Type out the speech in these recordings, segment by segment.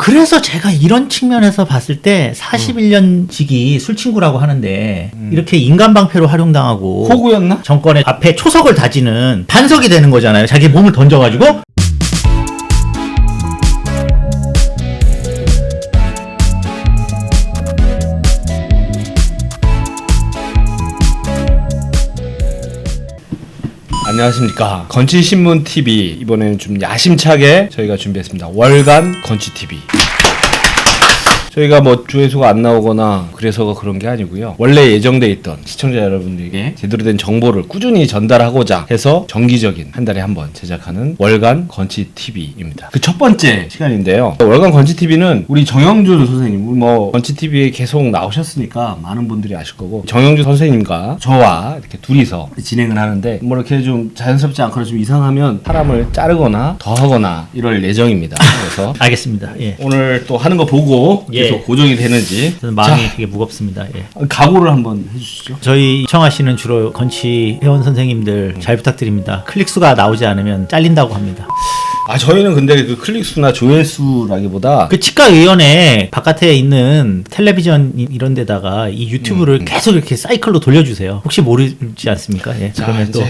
그래서 제가 이런 측면에서 봤을 때 41년직이 술친구라고 하는데 이렇게 인간방패로 활용당하고 호구였나? 정권의 앞에 초석을 다지는 반석이 되는 거잖아요. 자기 몸을 던져가지고. 안녕하십니까. 건치신문TV, 이번에는 좀 야심차게 저희가 준비했습니다. 월간 건치TV. 저희가 뭐 조회수가 안 나오거나 그래서가 그런 게 아니고요. 원래 예정돼 있던 시청자 여러분들에게 제대로 된 정보를 꾸준히 전달하고자 해서 정기적인 한 달에 한 번 제작하는 월간 건치TV입니다. 그 첫 번째 시간인데요. 월간 건치TV는 우리 정영준 선생님, 뭐 건치TV에 계속 나오셨으니까 많은 분들이 아실 거고, 정영준 선생님과 저와 이렇게 둘이서 진행을 하는데, 뭐 이렇게 좀 자연스럽지 않거나 좀 이상하면 사람을 자르거나 더 하거나 이럴 예정입니다. 그래서 알겠습니다. 예. 오늘 또 하는 거 보고 계속 고정이 되는지 마음이 되게 무겁습니다. 예. 각오를 한번 해주시죠. 저희 시청하시는 주로 건치 회원 선생님들 잘 부탁드립니다. 클릭수가 나오지 않으면 잘린다고 합니다. 저희는 근데 그 클릭수나 조회수라기보다 그 치과의원회 바깥에 있는 텔레비전 이런 데다가 이 유튜브를 계속 이렇게 사이클로 돌려주세요. 혹시 모르지 않습니까? 예. 그러면 또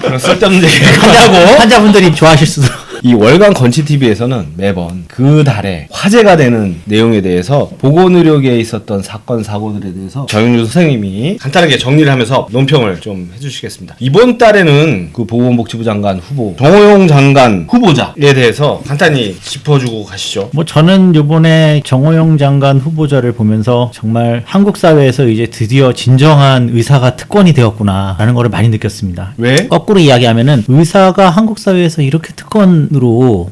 그런 쓸데없는 얘기를 하냐고. 환자분들이 좋아하실 수도. 이 월간 건치TV에서는 매번 그 달에 화제가 되는 내용에 대해서 보건의료계에 있었던 사건 사고들에 대해서 정영준 선생님이 간단하게 정리를 하면서 논평을 좀 해주시겠습니다. 이번 달에는 그 보건복지부 장관 후보 정호영 장관 후보자에 대해서 간단히 짚어주고 가시죠. 뭐 저는 이번에 정호영 장관 후보자를 보면서 정말 한국 사회에서 이제 드디어 진정한 의사가 특권이 되었구나라는 걸 많이 느꼈습니다. 왜? 거꾸로 이야기하면은 의사가 한국 사회에서 이렇게 특권으로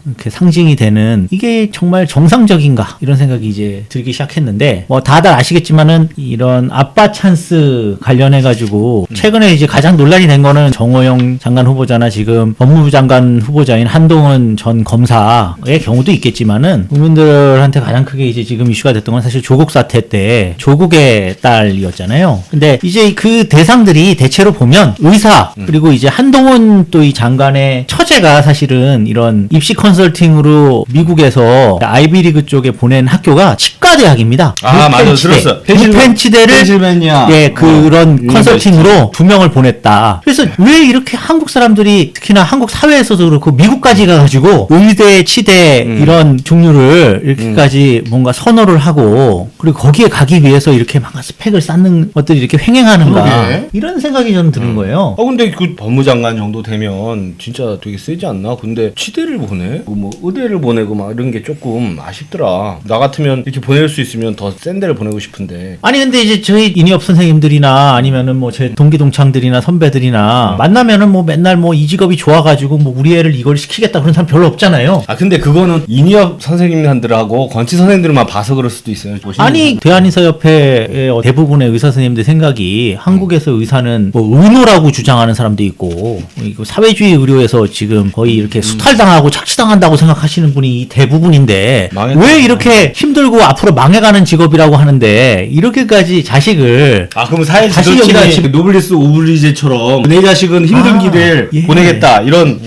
이렇게 상징이 되는 이게 정말 정상적인가 이런 생각이 이제 들기 시작했는데, 뭐 다들 아시겠지만은 이런 아빠 찬스 관련해 가지고 최근에 이제 가장 논란이 된 거는 정호영 장관 후보자나 지금 법무부 장관 후보자인 한동훈 전 검사의 경우도 있겠지만은 국민들한테 가장 크게 이제 지금 이슈가 됐던 건 사실 조국 사태 때 조국의 딸이었잖아요. 근데 이제 그 대상들이 대체로 보면 의사 그리고 이제 한동훈 또 이 장관의 처제가 사실은 이런 입시 컨설팅으로 미국에서 아이비리그 쪽에 보낸 학교가 치과대학입니다. 맞아, 들었어. 펜치대를 펜실베니아 그런 컨설팅으로 2명을 보냈다. 그래서 왜 이렇게 한국 사람들이 특히나 한국 사회에서도 그렇고 미국까지 가가지고 의대, 치대 이런 종류를 이렇게까지 뭔가 선호를 하고 그리고 거기에 가기 위해서 이렇게 막 스펙을 쌓는 것들이 이렇게 횡행하는가. 그러게. 이런 생각이 저는 드는 거예요. 근데 그 법무장관 정도 되면 진짜 되게 세지 않나? 근데 치대를 보내? 뭐 의대를 보내고 막 이런 게 조금 아쉽더라. 나 같으면 이렇게 보낼 수 있으면 더 센 데를 보내고 싶은데. 아니 근데 이제 저희 인이업 선생님들이나 아니면은 뭐 제 동기 동창들이나 선배들이나 만나면은 뭐 맨날 뭐 이 직업이 좋아가지고 뭐 우리 애를 이걸 시키겠다 그런 사람 별로 없잖아요. 근데 그거는 인이업 선생님들하고 건치 선생님들만 봐서 그럴 수도 있어요. 아니 대한의사협회의 대부분의 의사 선생님들 생각이 한국에서 의사는 뭐 의노라고 주장하는 사람도 있고 이거 사회주의 의료에서 지금 거의 이렇게 수탈당하고 착취당한다고 생각하시는 분이 대부분인데 망했다. 왜 이렇게 힘들고 앞으로 망해가는 직업이라고 하는데 이렇게까지 자식을 그럼 사회 자식이 지도치가 여기- 노블리스 오블리제처럼 내 자식은 힘든 길을 예. 보내겠다 이런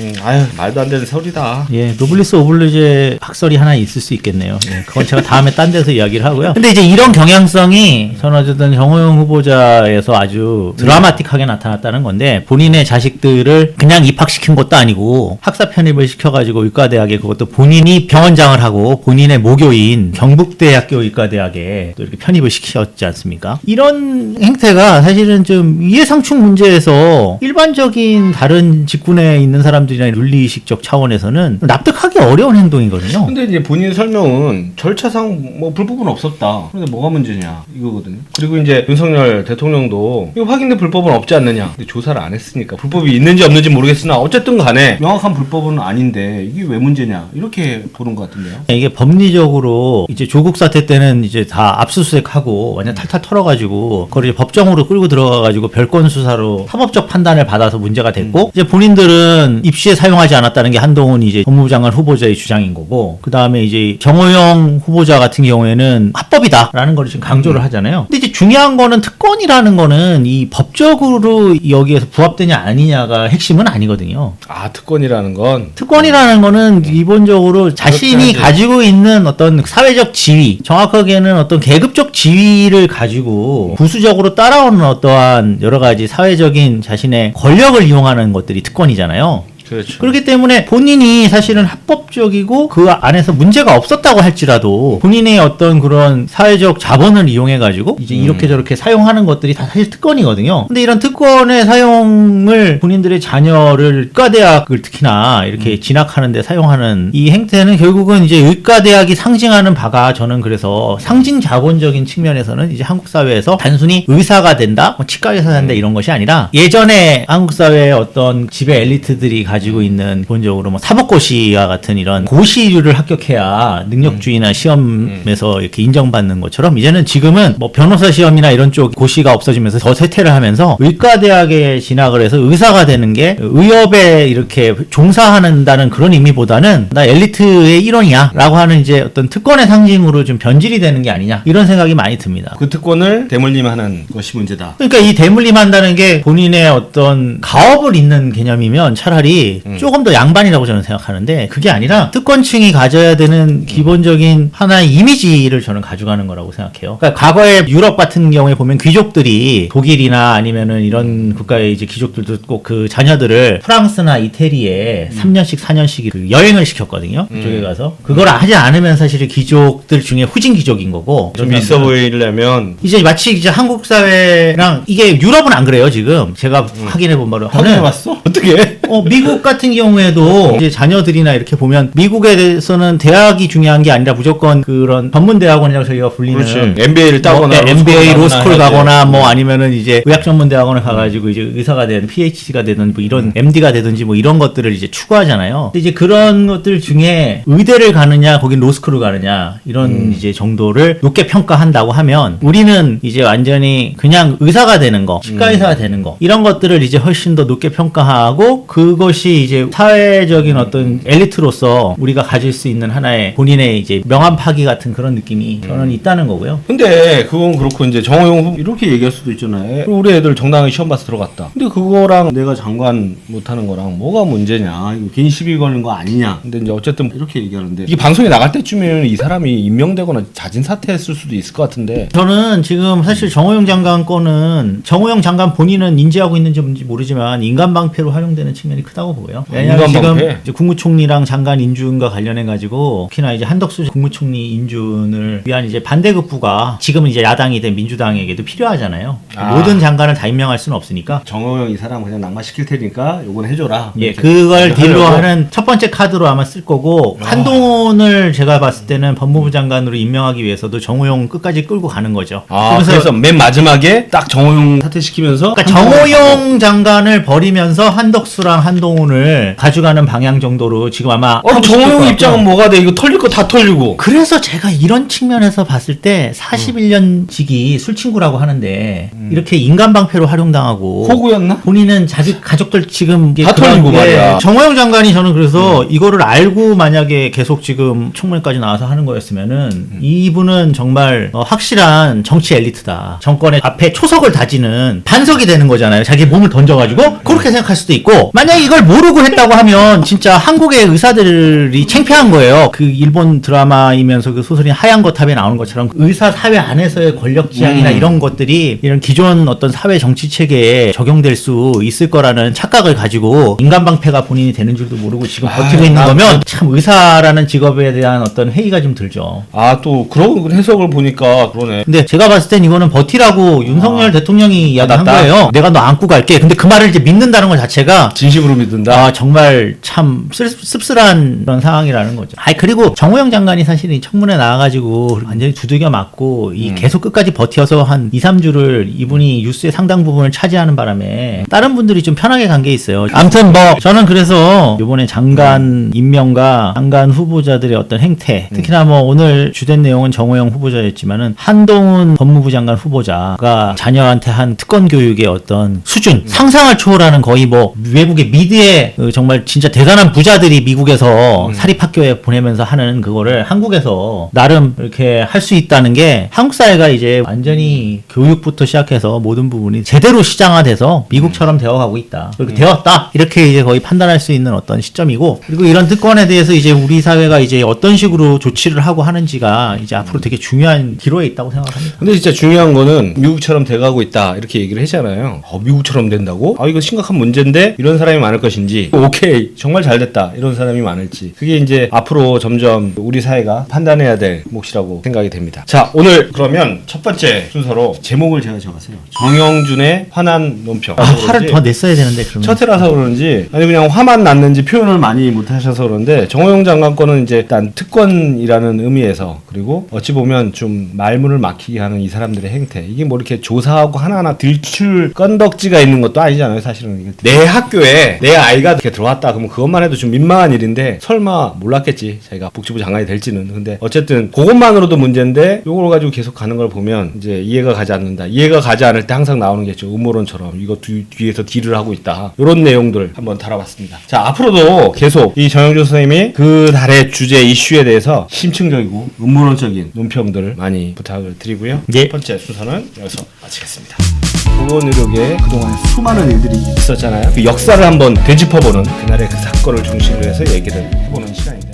말도 안 되는 소리다. 예, 노블리스 오블리제 학설이 하나 있을 수 있겠네요. 예, 그건 제가 다음에 딴 데서 이야기를 하고요. 근데 이제 이런 경향성이 저는 어쨌든 정호영 후보자에서 아주 드라마틱하게 나타났다는 건데, 본인의 자식들을 그냥 입학시킨 것도 아니고 학사 편입을 시켜가지고 의과대학에, 그것도 본인이 병원장을 하고 본인의 모교인 경북대학교 의과대학에 또 이렇게 편입을 시켰지 않습니까? 이런 행태가 사실은 좀 이해상충 문제에서 일반적인 다른 직군에 있는 사람들이나 윤리의식적 차원에서는 납득하기 어려운 행동이거든요. 근데 이제 본인 설명은 절차상 뭐 불법은 없었다. 근데 뭐가 문제냐 이거거든요. 그리고 이제 윤석열 대통령도 이거 확인된 불법은 없지 않느냐. 근데 조사를 안 했으니까 불법이 있는지 없는지 모르겠으나 어쨌든 간에 명확한 불법은 아닌데 이게 왜 문제냐 이렇게 보는 것 같은데요. 이게 법리적으로 이제 조국 사태 때는 이제 다 압수수색하고 완전 탈탈 털어가지고 그걸 이제 법정으로 끌고 들어가가지고 별건 수사로 사법적 판단을 받아서 문제가 됐고, 이제 본인들은 입시에 사용하지 않았다는 게 한동훈 이제 법무부 장관 후보자의 주장인 거고, 그 다음에 이제 정호영 후보자 같은 경우에는 합법이다라는 걸 지금 강조를 하잖아요. 근데 이제 중요한 거는 특권이라는 거는 이 법적으로 여기에서 부합되냐 아니냐가 핵심은 아니거든요. 특권이라는 건 특권이라는 거는 기본적으로 자신이 그렇게 가지고 있는 어떤 사회적 지위, 정확하게는 어떤 계급적 지위를 가지고 부수적으로 따라오는 어떠한 여러 가지 사회적인 자신의 권력을 이용하는 것들이 특권이잖아요. 그렇죠. 그렇기 때문에 본인이 사실은 합법적이고 그 안에서 문제가 없었다고 할지라도 본인의 어떤 그런 사회적 자본을 이용해가지고 이제 이렇게 저렇게 사용하는 것들이 다 사실 특권이거든요. 근데 이런 특권의 사용을 본인들의 자녀를 의과대학을 특히나 이렇게 진학하는데 사용하는 이 행태는 결국은 이제 의과대학이 상징하는 바가 저는 그래서 상징 자본적인 측면에서는 이제 한국 사회에서 단순히 의사가 된다, 뭐 치과 의사가 된다 이런 것이 아니라 예전에 한국 사회의 어떤 지배 엘리트들이 가지고 있는 기본적으로 뭐 사법고시와 같은 이런 고시를 합격해야 능력주의나 시험에서 이렇게 인정받는 것처럼 이제는 지금은 뭐 변호사 시험이나 이런 쪽 고시가 없어지면서 더 쇠퇴를 하면서 의과대학에 진학을 해서 의사가 되는 게 의협에 이렇게 종사한다는 그런 의미보다는 나 엘리트의 일원이야 라고 하는 이제 어떤 특권의 상징으로 좀 변질이 되는 게 아니냐 이런 생각이 많이 듭니다. 그 특권을 대물림하는 것이 문제다. 그러니까 이 대물림한다는 게 본인의 어떤 가업을 잇는 개념이면 차라리 조금 더 양반이라고 저는 생각하는데 그게 아니라 특권층이 가져야 되는 기본적인 하나의 이미지를 저는 가져가는 거라고 생각해요. 그러니까 과거에 유럽 같은 경우에 보면 귀족들이 독일이나 아니면은 이런 국가의 이제 귀족들도 꼭 그 자녀들을 프랑스나 이태리에 3년씩 4년씩 그 여행을 시켰거든요. 그쪽에 가서 그걸 하지 않으면 사실 귀족들 중에 후진 귀족인 거고 좀 있어 보이려면 이제 마치 이제 한국 사회랑 이게 유럽은 안 그래요 지금 제가 확인해 본 바로 확인해봤어? 어떻게? 미국 같은 경우에도 이제 자녀들이나 이렇게 보면 미국에 대해서는 대학이 중요한 게 아니라 무조건 그런 전문대학원이라고 저희가 불리는 그렇지. MBA를 따거나 MBA 로스쿨 가거나 뭐 음. 아니면은 이제 의학전문대학원을 가가지고 이제 의사가 되든 PhD가 되든 뭐 이런 MD가 되든지 뭐 이런 것들을 이제 추구하잖아요. 근데 이제 그런 것들 중에 의대를 가느냐 거긴 로스쿨을 가느냐 이런 이제 정도를 높게 평가한다고 하면 우리는 이제 완전히 그냥 의사가 되는 거, 치과 의사가 되는 거 이런 것들을 이제 훨씬 더 높게 평가하고 그것이 이제 사회적인 어떤 엘리트로서 우리가 가질 수 있는 하나의 본인의 이제 명함 파기 같은 그런 느낌이 저는 있다는 거고요. 근데 그건 그렇고 이제 정호영 후보 이렇게 얘기할 수도 있잖아요. 우리 애들 정당하게 시험 봐서 들어갔다. 근데 그거랑 내가 장관 못하는 거랑 뭐가 문제냐? 이거 개인 시비 거는 거 아니냐? 근데 이제 어쨌든 이렇게 얘기하는데 이게 방송에 나갈 때쯤에는 이 사람이 임명되거나 자진 사퇴했을 수도 있을 것 같은데. 저는 지금 사실 정호영 장관 거는 정호영 장관 본인은 인지하고 있는지 모르지만 인간방패로 활용되는 측면이 크다고 보고요. 왜냐하면 지금 이제 국무총리랑 장관 인준과 관련해 가지고 특히나 이제 한덕수 국무총리 인준을 위한 이제 반대급부가 지금은 이제 야당이 된 민주당에게도 필요하잖아요. 모든 장관을 다 임명할 수는 없으니까. 정호영 이 사람 그냥 낙마시킬 테니까 요건 해줘라. 예, 그걸 딜로 하는 첫 번째 카드로 아마 쓸 거고 한동훈을 제가 봤을 때는 법무부 장관으로 임명하기 위해서도 정호영 끝까지 끌고 가는 거죠. 그래서 맨 마지막에 딱 정호영 사퇴시키면서 그러니까 정호영 장관을 버리면서 한덕수랑 한동훈을 가져가는 방향 정도로 지금 아마 정호영 입장은 뭐가 돼? 이거 털릴 거 다 털리고. 그래서 제가 이런 측면에서 봤을 때 41년 지기 술친구라고 하는데 이렇게 인간방패로 활용당하고 호구였나? 본인은 자기 가족들 지금 다 털리고 말이야. 정호영 장관이 저는 그래서 이거를 알고 만약에 계속 지금 청문회까지 나와서 하는 거였으면은 이분은 정말 확실한 정치 엘리트다. 정권의 앞에 초석을 다지는 반석이 되는 거잖아요. 자기 몸을 던져가지고 그렇게 생각할 수도 있고 만약에 이걸 모르고 했다고 하면 진짜 한국의 의사들이 창피한 거예요. 그 일본 드라마이면서 그 소설인 하얀 거탑에 나오는 것처럼 의사 사회 안에서의 권력 지향이나 이런 것들이 이런 기존 어떤 사회 정치 체계에 적용될 수 있을 거라는 착각을 가지고 인간방패가 본인이 되는 줄도 모르고 지금 버티고 있는 거면 참 의사라는 직업에 대한 어떤 회의가 좀 들죠. 또 그런 해석을 보니까 그러네. 근데 제가 봤을 땐 이거는 버티라고 윤석열 대통령이 이야기한 거예요. 내가 너 안고 갈게. 근데 그 말을 이제 믿는다는 것 자체가 진심으로 믿는다. 정말 참 씁쓸한 그런 상황이라는 거죠. 그리고 정호영 장관이 사실 이 청문회 나와가지고 완전히 두들겨 맞고 계속 끝까지 버텨서 한 2, 3주를 이분이 뉴스의 상당 부분을 차지하는 바람에 다른 분들이 좀 편하게 간 게 있어요. 아무튼 뭐 저는 그래서 이번에 장관 임명과 장관 후보자들의 어떤 행태, 특히나 뭐 오늘 주된 내용은 정호영 후보자였지만은 한동훈 법무부 장관 후보자가 자녀한테 한 특권 교육의 어떤 수준, 상상을 초월하는 거의 뭐 외국의 미드에 세계 정말 진짜 대단한 부자들이 미국에서 사립학교에 보내면서 하는 그거를 한국에서 나름 이렇게 할 수 있다는 게 한국 사회가 이제 완전히 교육부터 시작해서 모든 부분이 제대로 시장화돼서 미국처럼 되어가고 있다. 그렇게 되었다. 이렇게 이제 거의 판단할 수 있는 어떤 시점이고, 그리고 이런 특권에 대해서 이제 우리 사회가 이제 어떤 식으로 조치를 하고 하는지가 이제 앞으로 되게 중요한 기로에 있다고 생각합니다. 근데 진짜 중요한 거는 미국처럼 돼가고 있다 이렇게 얘기를 했잖아요. 미국처럼 된다고? 이거 심각한 문제인데 이런 사람이 많을 것인지, 오케이 정말 잘 됐다 이런 사람이 많을지, 그게 이제 앞으로 점점 우리 사회가 판단해야 될 몫이라고 생각이 됩니다. 자, 오늘 그러면 첫 번째 순서로 제목을 제가 적었어요. 정영준의 화난 논평. 화를 더 냈어야 되는데 그러면. 첫 해라서 그런지 아니 그냥 화만 났는지 표현을 많이 못하셔서 그런데, 정호영 장관 거는 이제 일단 특권이라는 의미에서, 그리고 어찌 보면 좀 말문을 막히게 하는 이 사람들의 행태, 이게 뭐 이렇게 조사하고 하나하나 들출 건덕지가 있는 것도 아니잖아요. 사실은 내 학교에 내 아이가 이렇게 들어왔다 그러면 그것만 해도 좀 민망한 일인데, 설마 몰랐겠지 자기가 복지부 장관이 될지는. 근데 어쨌든 그것만으로도 문제인데 요걸 가지고 계속 가는 걸 보면 이제 이해가 가지 않는다. 이해가 가지 않을 때 항상 나오는 게 있죠. 음모론처럼 이거 뒤에서 딜을 하고 있다. 이런 내용들 한번 다뤄봤습니다. 자, 앞으로도 계속 이 정영준 선생님이 그 달의 주제 이슈에 대해서 심층적이고 음모론적인 논평들을 많이 부탁을 드리고요. 예. 첫 번째 순서는 여기서 마치겠습니다. 보건의료계에 그동안 수많은 일들이 있었잖아요. 그 역사를 한번 되짚어보는, 그날의 그 사건을 중심으로 해서 얘기를 해보는 시간입니다.